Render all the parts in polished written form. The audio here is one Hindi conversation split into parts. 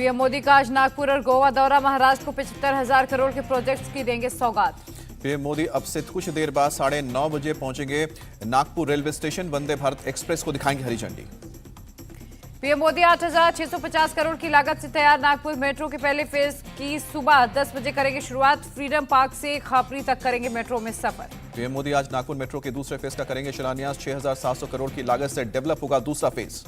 पीएम मोदी का आज नागपुर और गोवा दौरा। महाराष्ट्र को 75,000 करोड़ के प्रोजेक्ट्स की देंगे सौगात। पीएम मोदी अब से कुछ देर बाद 9:30 बजे पहुंचेंगे Nagpur railway station. Vande Bharat express को दिखाएंगे हरी झंडी। पीएम मोदी 8,650 करोड़ की लागत से तैयार नागपुर मेट्रो के पहले फेज की सुबह 10 बजे करेंगे शुरुआत। फ्रीडम पार्क से खापरी तक करेंगे मेट्रो में सफर। पीएम मोदी आज नागपुर मेट्रो के दूसरे फेज का करेंगे शिलान्यास। 6,700 करोड़ की लागत से डेवलप होगा दूसरा फेज।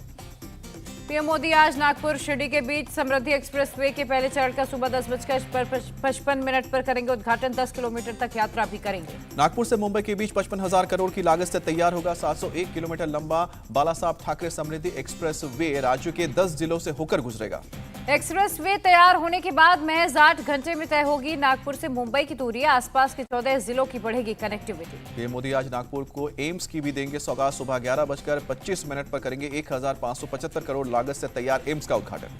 पीएम मोदी आज नागपुर शिरडी के बीच समृद्धि एक्सप्रेसवे के पहले चरण का सुबह 10:55 पर करेंगे उद्घाटन। 10 किलोमीटर तक यात्रा भी करेंगे। नागपुर से मुंबई के बीच 55,000 करोड़ की लागत से तैयार होगा 701 किलोमीटर लंबा बाला साहब ठाकरे समृद्धि एक्सप्रेसवे। राज्य के 10 जिलों से होकर गुजरेगा। एक्सप्रेसवे तैयार होने के बाद महज 8 घंटे में तय होगी नागपुर से मुंबई की दूरी। आसपास के 14 जिलों की बढ़ेगी कनेक्टिविटी। पीएम मोदी आज नागपुर को एम्स की भी देंगे सौगात। सुबह 11:25 पर करेंगे 1,575 करोड़ लागत से तैयार एम्स का उद्घाटन।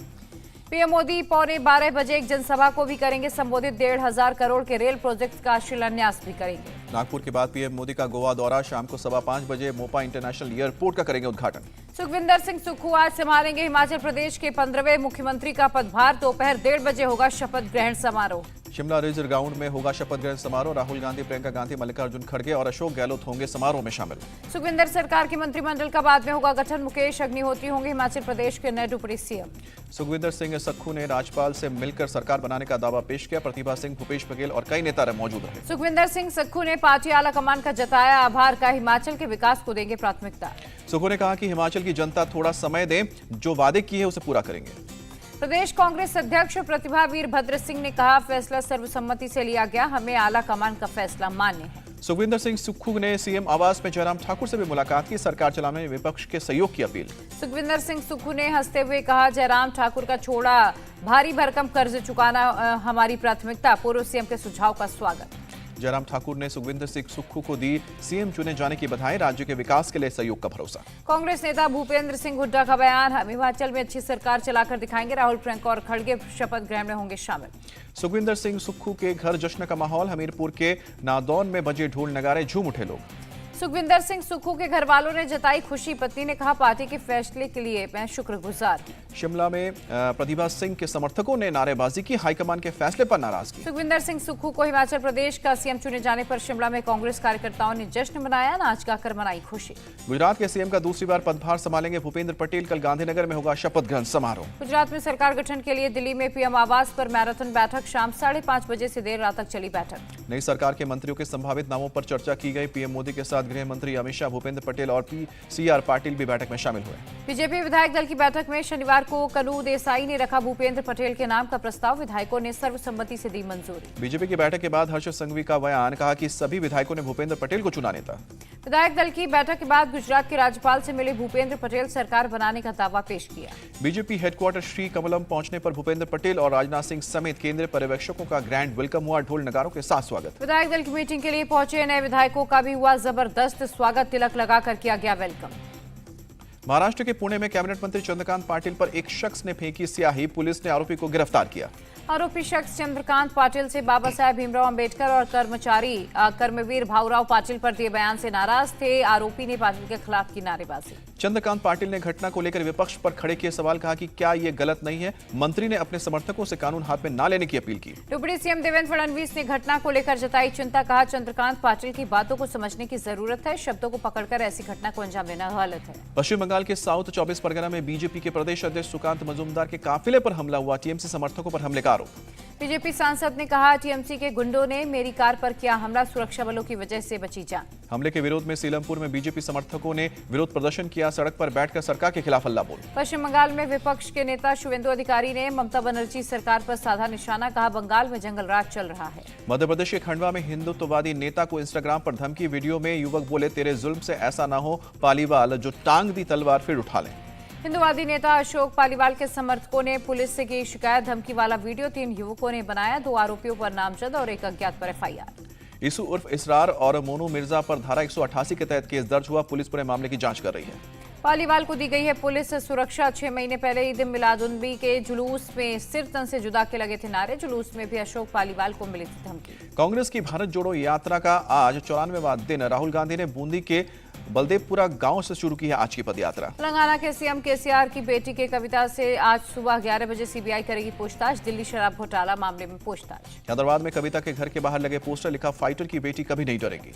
पीएम मोदी 11:15 बजे एक जनसभा को भी करेंगे संबोधित। 1,500 करोड़ के रेल प्रोजेक्ट का शिलान्यास भी करेंगे। नागपुर के बाद पीएम मोदी का गोवा दौरा। शाम को 5:15 बजे मोपा इंटरनेशनल एयरपोर्ट का करेंगे उद्घाटन। सुखविंदर सिंह सुक्खू आज संभालेंगे हिमाचल प्रदेश के 15वें मुख्यमंत्री का पदभार। दोपहर 1:30 बजे होगा शपथ ग्रहण समारोह। शिमला रिज ग्राउंड में होगा शपथ ग्रहण समारोह। राहुल गांधी, प्रियंका गांधी, मल्लिकार्जुन खड़गे और अशोक गहलोत होंगे समारोह में शामिल। सुखविंदर सरकार की मंत्रिमंडल का बाद में होगा गठन। मुकेश अग्निहोत्री होंगे हिमाचल प्रदेश के नए डिप्टी सीएम। सुखविंदर सिंह सुक्खू ने राज्यपाल से मिलकर सरकार बनाने का दावा पेश किया। प्रतिभा सिंह, भूपेश बघेल और कई नेता मौजूद रहे। सुखविंदर सिंह सुक्खू ने पार्टी आला कमान का जताया आभार। का हिमाचल के विकास को देंगे प्राथमिकता। सुक्खू ने कहा कि हिमाचल की जनता थोड़ा समय दे, जो वादे किए हैं उसे पूरा करेंगे। प्रदेश कांग्रेस अध्यक्ष प्रतिभा वीरभद्र सिंह ने कहा फैसला सर्वसम्मति से लिया गया। हमें आला कमान का फैसला मान्य है। सुखविंदर सिंह सुक्खू ने सीएम आवास में जयराम ठाकुर से भी मुलाकात की। सरकार चलाने में विपक्ष के सहयोग की अपील। सुखविंदर सिंह सुक्खू ने हंसते हुए कहा जयराम ठाकुर का छोड़ा भारी भरकम कर्ज चुकाना हमारी प्राथमिकता। पूर्व सीएम के सुझाव का स्वागत। जयराम ठाकुर ने सुखविंदर सिंह सुक्खू को दी सीएम चुने जाने की बधाई। राज्य के विकास के लिए सहयोग का भरोसा। कांग्रेस नेता भूपेंद्र सिंह हुड्डा का बयान। हम हिमाचल में अच्छी सरकार चलाकर दिखाएंगे। राहुल, प्रियंका और खड़गे शपथ ग्रहण में होंगे शामिल। सुखविंदर सिंह सुक्खू के घर जश्न का माहौल। हमीरपुर के नादौन में बजे ढोल नगारे, झूम उठे लोग। सुखविंदर सिंह सुक्खू के घर वालों ने जताई खुशी। पत्नी ने कहा पार्टी के फैसले के लिए मैं शुक्रगुजार। शिमला में प्रतिभा सिंह के समर्थकों ने नारेबाजी की। हाईकमान के फैसले पर नाराजगी। सुखविंदर सिंह सुक्खू को हिमाचल प्रदेश का सीएम चुने जाने पर शिमला में कांग्रेस कार्यकर्ताओं ने जश्न मनाया। नाच गाकर मनाई खुशी। गुजरात के सीएम का दूसरी बार पदभार संभालेंगे भूपेंद्र पटेल। कल गांधीनगर में होगा शपथ ग्रहण समारोह। गुजरात में सरकार गठन के लिए दिल्ली में पीएम आवास पर मैराथन बैठक। शाम 5:30 बजे से देर रात तक चली बैठक। नई सरकार के मंत्रियों के संभावित नामों पर चर्चा की गई। पीएम मोदी के साथ गृह मंत्री अमित शाह, भूपेंद्र पटेल और पीसीआर पाटिल भी बैठक में शामिल हुए। बीजेपी विधायक दल की बैठक में शनिवार को कनू देसाई ने रखा भूपेंद्र पटेल के नाम का प्रस्ताव। विधायकों ने सर्वसम्मति से दी मंजूरी। बीजेपी की बैठक के बाद हर्ष संघवी का बयान। कहा कि सभी विधायकों ने भूपेंद्र पटेल को चुना नेता। विधायक दल की बैठक के बाद गुजरात के राज्यपाल से मिले भूपेंद्र पटेल सरकार बनाने का दावा पेश किया। बीजेपी हेडक्वार्टर श्री कमलम पहुंचने पर भूपेंद्र पटेल और राजनाथ सिंह समेत केंद्रीय पर्यवेक्षकों का ग्रैंड वेलकम हुआ। ढोल नगारों के साथ स्वागत। विधायक दल की मीटिंग के लिए पहुंचे नए विधायकों का भी हुआ जबरदस्त स्वागत। तिलक लगाकर किया गया वेलकम। महाराष्ट्र के पुणे में कैबिनेट मंत्री चंद्रकांत पाटिल पर एक शख्स ने फेंकी स्याही। पुलिस ने आरोपी को गिरफ्तार किया। आरोपी शख्स चंद्रकांत पाटिल से बाबा साहेब भीमराव अंबेडकर और कर्मवीर भाऊराव पाटिल पर दिए बयान से नाराज थे। आरोपी ने पाटिल के खिलाफ की नारेबाजी। चंद्रकांत पाटिल ने घटना को लेकर विपक्ष पर खड़े किए सवाल। कहा कि क्या ये गलत नहीं है। मंत्री ने अपने समर्थकों से कानून हाथ में न लेने की अपील की। डिप्टी सीएम देवेंद्र फडणवीस ने घटना को लेकर जताई चिंता। कहा चंद्रकांत पाटिल की बातों को समझने की जरूरत है। शब्दों को पकड़कर ऐसी घटना को अंजाम देना गलत है। पश्चिम बंगाल के साउथ 24 परगना में बीजेपी के प्रदेश अध्यक्ष सुकांत मजूमदार के काफिले पर हमला हुआ। टीएमसी समर्थकों पर हमले का आरोप। बीजेपी सांसद ने कहा टीएमसी के गुंडों ने मेरी कार पर किया हमला। सुरक्षा बलों की वजह से बची जान। हमले के विरोध में सीलमपुर में बीजेपी समर्थकों ने विरोध प्रदर्शन किया। सड़क पर बैठकर सरकार के खिलाफ हल्ला बोल। पश्चिम बंगाल में विपक्ष के नेता शुवेंदु अधिकारी ने ममता बनर्जी सरकार पर साधा निशाना। कहा बंगाल में जंगल राज चल रहा है। मध्य प्रदेश के खंडवा में हिंदुत्ववादी नेता को इंस्टाग्राम पर धमकी। वीडियो में युवक बोले तेरे जुल्म से ऐसा ना हो पालीवाल, जो टांग दी तलवार फिर उठा लें। हिंदुवादी नेता अशोक पालीवाल के समर्थकों ने पुलिस से की शिकायत। धमकी वाला वीडियो 3 युवकों ने बनाया। 2 आरोपियों पर नामजद और 1 अज्ञात पर एफआईआर। इसू उर्फ इसरार और मोनू मिर्जा पर धारा 188 के तहत केस दर्ज हुआ। पुलिस पूरे मामले की जांच कर रही है। पालीवाल को दी गई है पुलिस सुरक्षा। 6 महीने पहले ईद मिलादुन्नबी के जुलूस में सिर तन से जुदा के लगे थे नारे। जुलूस में भी अशोक पालीवाल को मिली थी धमकी। कांग्रेस की भारत जोड़ो यात्रा का आज 94वां दिन। राहुल गांधी ने बूंदी के बलदेवपुरा गांव से शुरू की है आज की पदयात्रा। तेलंगाना के सीएम केसीआर की बेटी के कविता से आज सुबह 11 बजे सीबीआई करेगी पूछताछ। दिल्ली शराब घोटाला मामले में पूछताछ। हैदराबाद में कविता के घर के बाहर लगे पोस्टर लिखा, फाइटर की बेटी कभी नहीं डरेगी।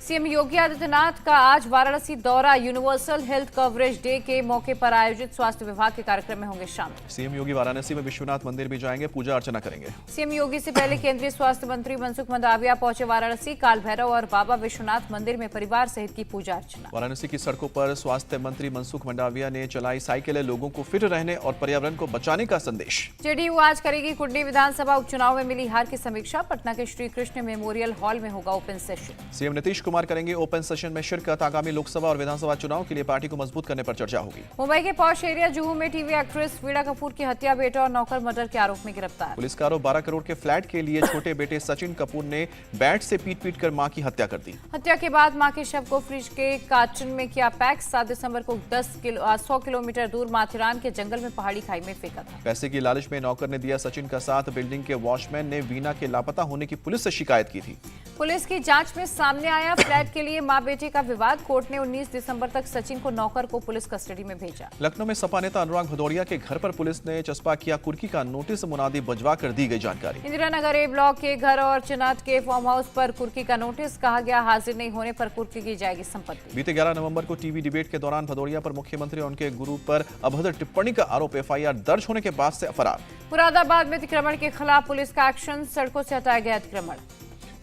सीएम योगी आदित्यनाथ का आज वाराणसी दौरा। यूनिवर्सल हेल्थ कवरेज डे के मौके पर आयोजित स्वास्थ्य विभाग के कार्यक्रम में होंगे शामिल। सीएम योगी वाराणसी में विश्वनाथ मंदिर भी जाएंगे, पूजा अर्चना करेंगे। सीएम योगी से पहले केंद्रीय स्वास्थ्य मंत्री मनसुख मंडाविया पहुंचे वाराणसी। काल भैरव और बाबा विश्वनाथ मंदिर में परिवार सहित की पूजा अर्चना। वाराणसी की सड़कों पर स्वास्थ्य मंत्री मनसुख मंडाविया ने चलाई साइकिलें, लोगों को फिट रहने और पर्यावरण को बचाने का संदेश। जेडीयू आज करेगी कुंडी विधानसभा उपचुनाव में मिली हार की समीक्षा। पटना के श्री कृष्ण मेमोरियल हॉल में होगा open session. CM Nitish Kumar करेंगे ओपन सेशन में शिरकत। आगामी लोकसभा और विधानसभा चुनाव के लिए पार्टी को मजबूत करने पर चर्चा होगी। मुंबई के पॉश एरिया जुहू में टीवी एक्ट्रेस वीणा कपूर की हत्या, बेटा और नौकर मर्डर के आरोप में गिरफ्तार। पुलिस का आरोप, 12 करोड़ के फ्लैट के लिए छोटे बेटे सचिन कपूर ने बैट से पीट कर मां की हत्या कर दी। हत्या के बाद मां के शव को फ्रिज के कार्टन में किया पैक। 7 दिसंबर को 100 किलोमीटर दूर माथेरान के जंगल में पहाड़ी खाई में फेंका था। पैसे की लालच में नौकर ने दिया सचिन का साथ। बिल्डिंग के वॉचमैन ने वीणा के लापता होने की पुलिस से शिकायत की थी। पुलिस की जांच में सामने आया फ्लैट के लिए मां बेटे का विवाद। कोर्ट ने 19 दिसंबर तक सचिन को नौकर को पुलिस कस्टडी में भेजा। लखनऊ में सपा नेता अनुराग भदौरिया के घर पर पुलिस ने चस्पा किया कुर्की का नोटिस। मुनादी बजवा कर दी गई जानकारी। इंदिरा नगर ए ब्लॉक के घर और चिनाट के फार्म हाउस पर कुर्की का नोटिस। कहा गया हाजिर नहीं होने पर कुर्की की जाएगी संपत्ति। बीते 11 नवंबर को टीवी डिबेट के दौरान भदौरिया पर मुख्यमंत्री और उनके गुरु पर अभद्र टिप्पणी का आरोप। एफआईआर दर्ज होने के बाद से फरार। मुरादाबाद में अतिक्रमण के खिलाफ पुलिस का एक्शन। सड़कों से हटाया गया अतिक्रमण।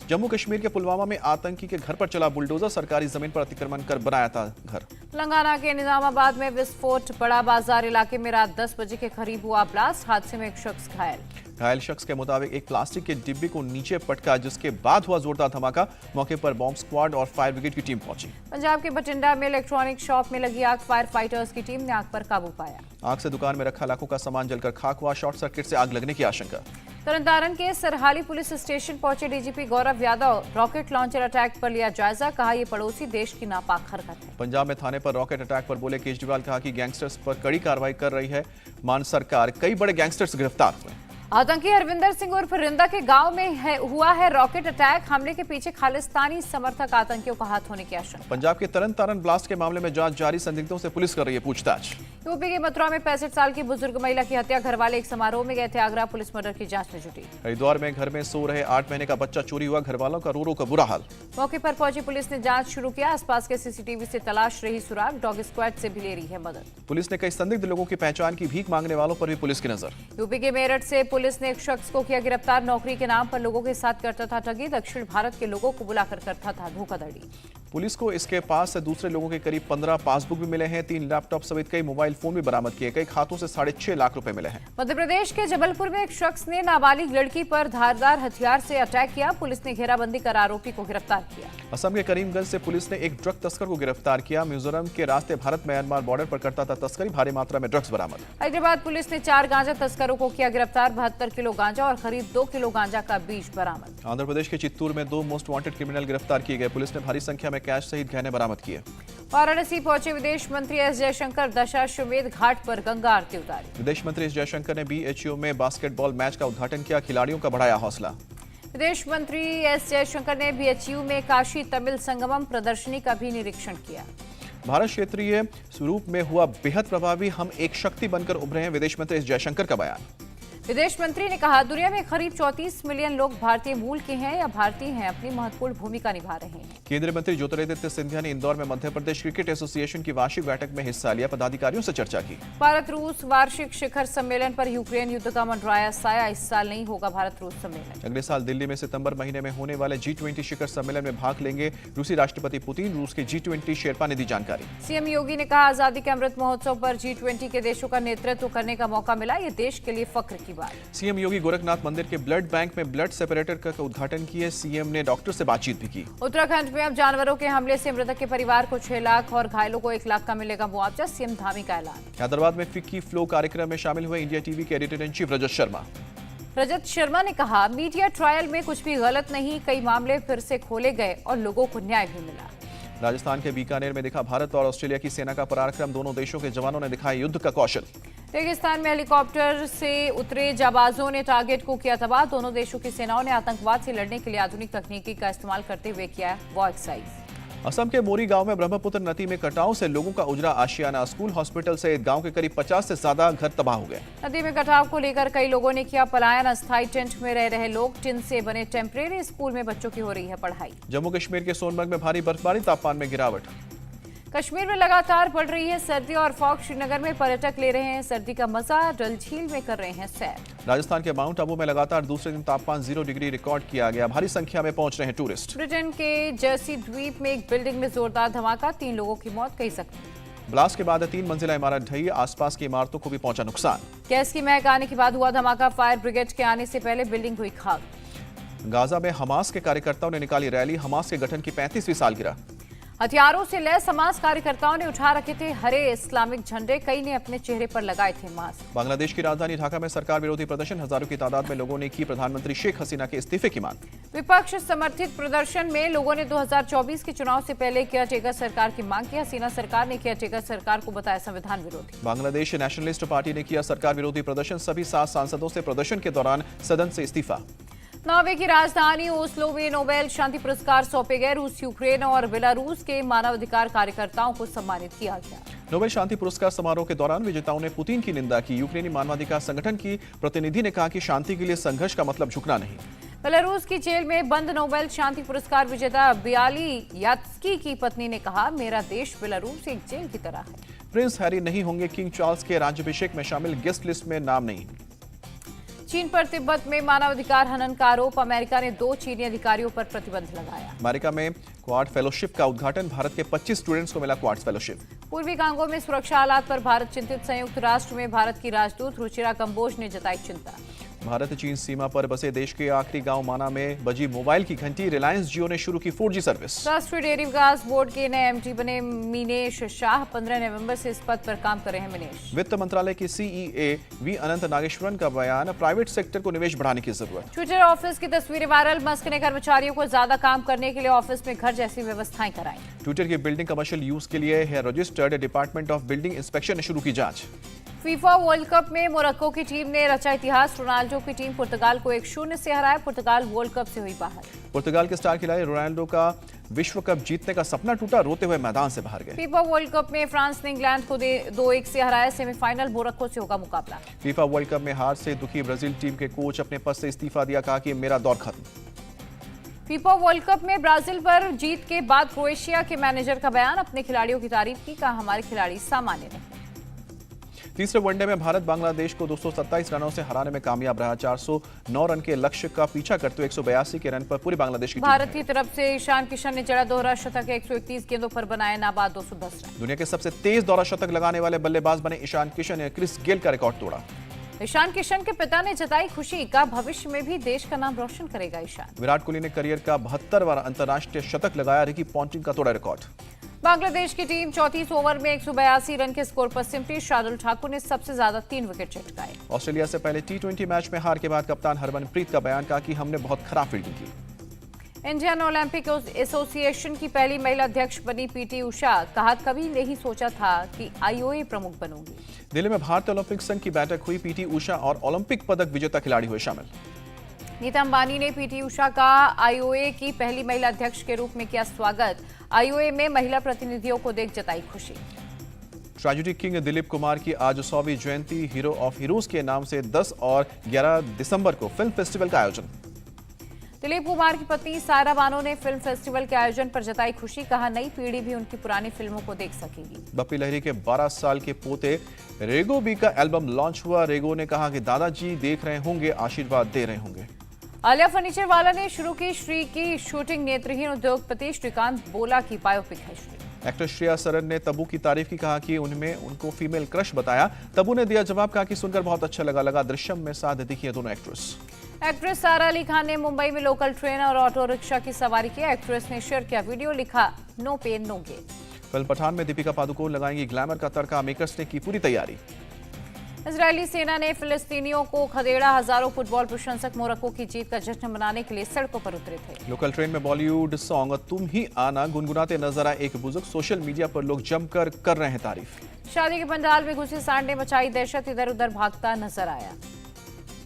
जम्मू कश्मीर के पुलवामा में आतंकी के घर पर चला बुलडोजर। सरकारी जमीन पर अतिक्रमण कर बनाया था घर। तेलंगाना के निजामाबाद में विस्फोट। बड़ा बाजार इलाके में रात 10 बजे के करीब हुआ ब्लास्ट। हादसे में एक शख्स घायल। घायल शख्स के मुताबिक एक प्लास्टिक के डिब्बे को नीचे पटका, जिसके बाद हुआ जोरदार धमाका। मौके पर बॉम्ब स्क्वाड और फायर ब्रिगेड की टीम पहुंची। पंजाब के बठिंडा में इलेक्ट्रॉनिक शॉप में लगी आग। फायर फाइटर्स की टीम ने आग पर काबू पाया। आग से दुकान में रखा लाखों का सामान जलकर खाक हुआ। शॉर्ट सर्किट से आग लगने की आशंका। तरनतारन के सरहाली पुलिस स्टेशन पहुंचे DGP Gaurav Yadav. Rocket launcher attack पर लिया जायजा। कहा यह पड़ोसी देश की नापाक हरकत है। पंजाब में थाने पर रॉकेट अटैक पर बोले केजरीवाल। कहा कि गैंगस्टर्स पर कड़ी कार्रवाई कर रही है मान सरकार। कई बड़े गैंगस्टर्स गिरफ्तार हुए। आतंकी हरविंदर सिंह उर्फ रिंदा के गांव में हुआ है रॉकेट अटैक। हमले के पीछे खालिस्तानी समर्थक आतंकियों का हाथ होने की आशंका। पंजाब के तरन ब्लास्ट के मामले में जांच जारी। संदिग्धों से पुलिस कर रही है पूछताछ। यूपी के मथुरा में 65 साल की बुजुर्ग महिला की हत्या। घरवाले एक समारोह में गए थे आगरा। पुलिस मर्डर की जांच में जुटी। हरिद्वार में घर में सो रहे 8 महीने का बच्चा चोरी हुआ। घरवालों का रो का बुरा हाल। मौके पर पहुंची पुलिस ने जांच शुरू किया। आसपास के सीसीटीवी से तलाश रही सुराग। डॉग स्क्वाड से भी ले रही है मदद। पुलिस ने कई संदिग्ध लोगों की पहचान की। भीख मांगने वालों पर भी पुलिस की नजर। यूपी के मेरठ से पुलिस ने एक शख्स को किया गिरफ्तार। नौकरी के नाम पर लोगों के साथ करता था ठगी। दक्षिण भारत के लोगों को बुलाकर करता था धोखाधड़ी। पुलिस को इसके पास से दूसरे लोगों के करीब 15 पासबुक भी मिले हैं। 3 लैपटॉप समेत कई मोबाइल फोन भी बरामद किए। कई खातों से 6.5 लाख रुपए मिले हैं। मध्य प्रदेश के जबलपुर में एक शख्स ने नाबालिग लड़की पर धारदार हथियार से अटैक किया। पुलिस ने घेराबंदी कर आरोपी को गिरफ्तार किया। असम के करीमगंज से पुलिस ने एक ड्रग तस्कर को गिरफ्तार किया। मिजोरम के रास्ते भारत म्यांमार बॉर्डर पर करता था तस्करी। भारी मात्रा में ड्रग्स बरामद। हैदराबाद पुलिस ने 4 गांजा तस्करों को किया गिरफ्तार। 72 किलो गांजा और करीब 2 किलो गांजा का बीज बरामद। आंध्र प्रदेश के चित्तूर में 2 मोस्ट वांटेड क्रिमिनल गिरफ्तार किए गए। पुलिस ने भारी संख्या में कैश सहित गहने बरामद किए। वाराणसी पहुंचे विदेश मंत्री एस जयशंकर। दशाश्वमेध घाट पर गंगा आरती उतारी। विदेश मंत्री एस जयशंकर ने बीएचयू में बास्केटबॉल मैच का उद्घाटन किया। खिलाड़ियों का बढ़ाया हौसला। विदेश मंत्री एस जयशंकर ने बीएचयू में काशी तमिल संगमम प्रदर्शनी का भी निरीक्षण किया। भारत क्षेत्रीय स्वरूप में हुआ बेहद प्रभावी। हम एक शक्ति बनकर उभरे हैं। विदेश मंत्री एस जयशंकर का बयान। विदेश मंत्री ने कहा दुनिया में करीब 34 मिलियन लोग भारतीय मूल के हैं या भारतीय हैं, अपनी महत्वपूर्ण भूमिका निभा रहे हैं। केंद्रीय मंत्री ज्योतिरादित्य सिंधिया ने इंदौर में मध्य प्रदेश क्रिकेट एसोसिएशन की वार्षिक बैठक में हिस्सा लिया। पदाधिकारियों से चर्चा की। भारत रूस वार्षिक शिखर सम्मेलन पर यूक्रेन युद्ध का मंडराया साया। इस साल नहीं होगा भारत रूस सम्मेलन। अगले साल दिल्ली में सितंबर महीने में होने वाले G20 शिखर सम्मेलन में भाग लेंगे रूसी राष्ट्रपति पुतिन। रूस के G20 शेरपा ने दी जानकारी। सीएम योगी ने कहा आजादी के अमृत महोत्सव पर G20 के देशों का नेतृत्व करने का मौका मिला। ये देश के लिए फख्र की बात। सीएम योगी गोरखनाथ मंदिर के ब्लड बैंक में ब्लड सेपरेटर का उद्घाटन किए। सीएम ने डॉक्टर से बातचीत भी की। उत्तराखंड में अब जानवरों के हमले से मृतक के परिवार को 6 लाख और घायलों को 1 लाख का मिलेगा मुआवजा। सीएम धामी का ऐलान। हैदराबाद में फिक्की फ्लो कार्यक्रम में शामिल हुए इंडिया टीवी के editor in chief Rajat Sharma. Rajat Sharma ने कहा मीडिया ट्रायल में कुछ भी गलत नहीं। कई मामले फिर से खोले गए और लोगों को न्याय भी मिला। राजस्थान के बीकानेर में दिखा भारत और ऑस्ट्रेलिया की सेना का पराक्रम। दोनों देशों के जवानों ने दिखाया युद्ध का कौशल। रेगिस्तान में हेलीकॉप्टर से उतरे जाबाजों ने टारगेट को किया तबाह। दोनों देशों की सेनाओं ने आतंकवाद से लड़ने के लिए आधुनिक तकनीकी का इस्तेमाल करते हुए किया वॉर एक्सरसाइज। असम के मोरी गांव में ब्रह्मपुत्र नदी में कटाव से लोगों का उजड़ा आशियाना। स्कूल, हॉस्पिटल सहित गांव के करीब 50 से ज्यादा घर तबाह हो गए। नदी में कटाव को लेकर कई लोगों ने किया पलायन। अस्थायी टेंट में रह रहे लोग। टिन से बने टेम्परेरी स्कूल में बच्चों की हो रही है पढ़ाई। जम्मू कश्मीर के सोनमर्ग में भारी बर्फबारी, तापमान में गिरावट। कश्मीर में लगातार बढ़ रही है सर्दी और फॉग। श्रीनगर में पर्यटक ले रहे हैं सर्दी का मजा। डल झील में कर रहे हैं सैर। राजस्थान के माउंट आबू में लगातार दूसरे दिन तापमान 0 डिग्री रिकॉर्ड किया गया। भारी संख्या में पहुंच रहे हैं टूरिस्ट। ब्रिटेन के जर्सी द्वीप में एक बिल्डिंग में जोरदार धमाका, 3 लोगों की मौत, कई जख्मी। ब्लास्ट के बाद 3 मंजिला इमारत ढही, आसपास की इमारतों को भी पहुंचा नुकसान। गैस की महक आने के बाद हुआ धमाका। फायर ब्रिगेड के आने से पहले बिल्डिंग हुई खाक। गाजा में हमास के कार्यकर्ताओं ने निकाली रैली। हमास के गठन की 35वीं सालगिरह। हथियारों से लैस हमास कार्यकर्ताओं ने उठा रखे थे हरे इस्लामिक झंडे। कई ने अपने चेहरे पर लगाए थे मास्क। बांग्लादेश की राजधानी ढाका में सरकार विरोधी प्रदर्शन। हजारों की तादाद में लोगों ने की प्रधानमंत्री शेख हसीना के इस्तीफे की मांग। विपक्ष समर्थित प्रदर्शन में लोगों ने 2024 के चुनाव से पहले केयरटेकर सरकार की मांग की। हसीना सरकार ने केयरटेकर सरकार को बताया संविधान विरोधी। बांग्लादेश नेशनलिस्ट पार्टी ने किया सरकार विरोधी प्रदर्शन। सभी 7 सांसदों से प्रदर्शन के दौरान सदन से इस्तीफा। नॉर्वे की राजधानी ओस्लो में नोबेल शांति पुरस्कार सौंपे गए। रूस, यूक्रेन और बेलारूस के मानवाधिकार कार्यकर्ताओं को सम्मानित किया गया। नोबेल शांति पुरस्कार समारोह के दौरान विजेताओं ने पुतिन की निंदा की। यूक्रेनी मानवाधिकार संगठन की प्रतिनिधि ने कहा कि शांति के लिए संघर्ष का मतलब झुकना नहीं। बेलारूस की जेल में बंद नोबेल शांति पुरस्कार विजेता बियाली यात्स्की की पत्नी ने कहा, मेरा देश बेलारूस एक जेल की तरह है। प्रिंस हैरी नहीं होंगे किंग चार्ल्स के राज्याभिषेक में शामिल। गेस्ट लिस्ट में नाम नहीं। चीन पर तिब्बत में मानवाधिकार हनन का आरोप। अमेरिका ने 2 चीनी अधिकारियों पर प्रतिबंध लगाया। अमेरिका में क्वाड फेलोशिप का उद्घाटन। भारत के 25 स्टूडेंट्स को मिला क्वाड फेलोशिप। पूर्वी कांगो में सुरक्षा हालात पर भारत चिंतित। संयुक्त राष्ट्र में भारत की राजदूत रुचिरा कंबोज ने जताई चिंता। भारत चीन सीमा पर बसे देश के आखिरी गांव माना में बजी मोबाइल की घंटी। रिलायंस जियो ने शुरू की 4G सर्विस। राष्ट्रीय डेयरी विकास बोर्ड के नए एमडी बने मीनेश शाह। 15 नवंबर से इस पद पर काम कर रहे हैं मीनेश। वित्त मंत्रालय के सीईए वी अनंत नागेश्वरन का बयान। प्राइवेट सेक्टर को निवेश बढ़ाने की जरूरत। ट्विटर ऑफिस की तस्वीरें वायरल। मस्क ने कर्मचारियों को ज्यादा काम करने के लिए ऑफिस में घर जैसी व्यवस्थाएं कराई। ट्विटर की बिल्डिंग कमर्शियल यूज के लिए है registered. Department of building inspection ने शुरू की जांच। फीफा वर्ल्ड कप में मोरक्को की टीम ने रचा इतिहास। रोनाल्डो की टीम पुर्तगाल को 1-0 से हराया। पुर्तगाल वर्ल्ड कप से हुई बाहर। पुर्तगाल के स्टार खिलाड़ी रोनाल्डो का विश्व कप जीतने का सपना टूटा। रोते हुए मैदान से बाहर गए। फीफा वर्ल्ड कप में फ्रांस ने इंग्लैंड को 2-1 से हराया। सेमीफाइनल मोरक्को से होगा मुकाबला। फीफा वर्ल्ड कप में हार से दुखी ब्राजील टीम के कोच अपने पद से इस्तीफा दिया। कहा कि मेरा दौर खत्म। फीफा वर्ल्ड कप में ब्राजील पर जीत के बाद क्रोएशिया के मैनेजर का बयान। अपने खिलाड़ियों की तारीफ की। कहा, हमारे खिलाड़ी सामान्य नहीं। तीसरे वनडे में भारत बांग्लादेश को 227 रनों से हराने में कामयाब रहा। 409 रन के लक्ष्य का पीछा करते हुए 182 के रन पर पूरी बांग्लादेश की भारत की तरफ से ईशान किशन ने जड़ा दोहरा शतक। 131 गेंदों पर बनाए नाबाद 210 रन। दुनिया के सबसे तेज दोहरा शतक लगाने वाले बल्लेबाज बने ईशान किशन ने क्रिस गेल का रिकॉर्ड तोड़ा। ईशान किशन के पिता ने जताई खुशी। का भविष्य में भी देश का नाम रोशन करेगा ईशान। विराट कोहली ने करियर का 72वां अंतर्राष्ट्रीय शतक लगाया। रिकी पॉन्टिंग का तोड़ा रिकॉर्ड। बांग्लादेश की टीम 34 ओवर में 182 रन के स्कोर पर सिमटी। शार्दुल ठाकुर ने सबसे ज्यादा 3 विकेट चटकाए। ऑस्ट्रेलिया से पहले T20 मैच में हार के बाद कप्तान हरमनप्रीत का बयान। कहा कि हमने बहुत खराब फील्डिंग की। इंडियन ओलंपिक एसोसिएशन की पहली महिला अध्यक्ष बनी पीटी उषा। कहा, कभी नहीं सोचा था कि आईओए प्रमुख बनूंगी। दिल्ली में भारतीय ओलंपिक संघ की बैठक हुई। पीटी उषा और ओलंपिक पदक विजेता खिलाड़ी हुए शामिल। नीता अंबानी ने पीटी उषा का आईओए की पहली महिला अध्यक्ष के रूप में किया स्वागत। आईओए में महिला प्रतिनिधियों को देख जताई खुशी। ट्रेजेडी किंग दिलीप कुमार की आज 100वीं जयंती। हीरो ऑफ हीरोज के नाम से 10 और 11 दिसंबर को फिल्म फेस्टिवल का आयोजन। दिलीप कुमार की पत्नी सायरा बानो ने फिल्म फेस्टिवल के आयोजन पर जताई खुशी। कहा, नई पीढ़ी भी उनकी पुरानी फिल्मों को देख सकेगी। बप्पी लहरी के 12 साल के पोते रेगो बी का एल्बम लॉन्च हुआ। रेगो ने कहा कि दादाजी देख रहे होंगे, आशीर्वाद दे रहे होंगे। आलिया फर्नीचर वाला ने शुरू की श्री की शूटिंग। नेत्रहीन उद्योगपति श्रीकांत बोला की बायोपिक है श्री। एक्टर श्रेया सरन ने तब्बू की तारीफ की। कहा कि उनको फीमेल क्रश बताया। तब्बू ने दिया जवाब। कहा कि सुनकर बहुत अच्छा लगा। दृश्यम में साथ दिखी है दोनों एक्ट्रेस। एक्ट्रेस सारा अली खान ने मुंबई में लोकल ट्रेन और ऑटो रिक्शा की सवारी की। एक्ट्रेस ने शेयर किया वीडियो। लिखा, no pain no gain. Film Pathaan में दीपिका पादुकोण लगाएंगी ग्लैमर का तड़का। मेकर्स ने की पूरी तैयारी। इजरायली सेना ने फिलिस्तीनियों को खदेड़ा। हजारों फुटबॉल प्रशंसक मोरक्को की जीत का जश्न मनाने के लिए सड़कों पर उतरे थे। लोकल ट्रेन में बॉलीवुड सॉन्ग तुम ही आना गुनगुनाते नजर आए एक बुजुर्ग। सोशल मीडिया पर लोग जमकर कर रहे हैं तारीफ। शादी के पंडाल में घुसे सांड ने मचाई दहशत। इधर उधर भागता नजर आया।